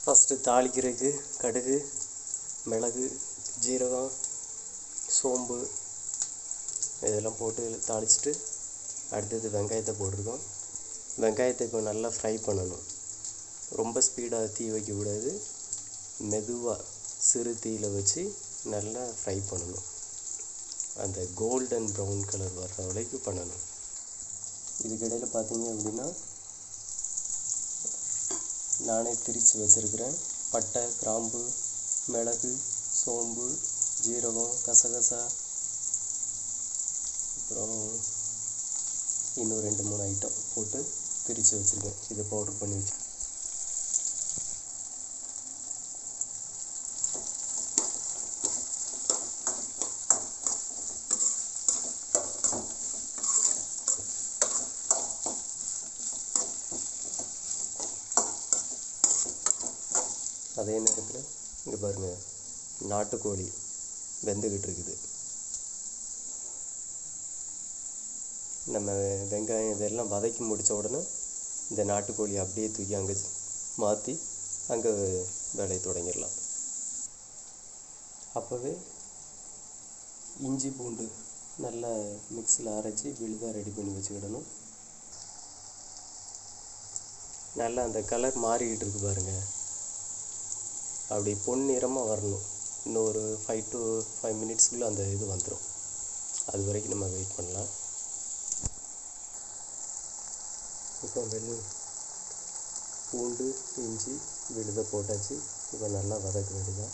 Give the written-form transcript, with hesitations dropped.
First தாளிக்கிறதுக்கு கடுகு, மிளகு, ஜீரகம், சோம்பு இதெல்லாம் போட்டு தாளிச்சிட்டு அடுத்தது வெங்காயத்தை போட்டிருக்கோம். வெங்காயத்தை இப்போ நல்லா ஃப்ரை பண்ணணும். ரொம்ப ஸ்பீடாக தீ வைக்கக்கூடாது, மெதுவாக சிறு தீயில் வச்சு நல்லா ஃப்ரை பண்ணணும். அந்த கோல்டன் ப்ரௌன் கலர் வர்ற வரைக்கும் பண்ணணும். இதுக்கிடையில் பார்த்தீங்க அப்படின்னா நானே திரித்து வச்சுருக்கிறேன் பட்டை, கிராம்பு, மிளகு, சோம்பு, ஜீரகம், கசகசா, அப்புறம் இன்னும் 2-3 ஐட்டம் போட்டு திரித்து வச்சுருக்கேன். இதை பவுட்ரு பண்ணி வச்சு அதே நேரத்தில் இங்கே பாருங்கள், நாட்டுக்கோழி வெந்துக்கிட்டு இருக்குது. நம்ம வெங்காயம் இதெல்லாம் வதக்கி முடித்த உடனே இந்த நாட்டுக்கோழி அப்படியே தூக்கி அங்கே மாற்றி அங்கே வேலையை தொடங்கிடலாம். அப்போவே இஞ்சி பூண்டு நல்லா மிக்ஸியில் அரைச்சி விழுதாக ரெடி பண்ணி வச்சுக்கிடணும். நல்லா அந்த கலர் மாறிக்கிட்டு இருக்கு பாருங்கள், அப்படி பொன்னிறமாக வரணும். இன்னும் ஒரு 5 to 5 மினிட்ஸ்க்குள்ளே அந்த இது வந்துடும். அது வரைக்கும் நம்ம வெயிட் பண்ணலாம். இப்போ பூண்டு, இஞ்சி விழுதை போட்டாச்சு. இப்போ நல்லா வதக்க வேண்டியதான்.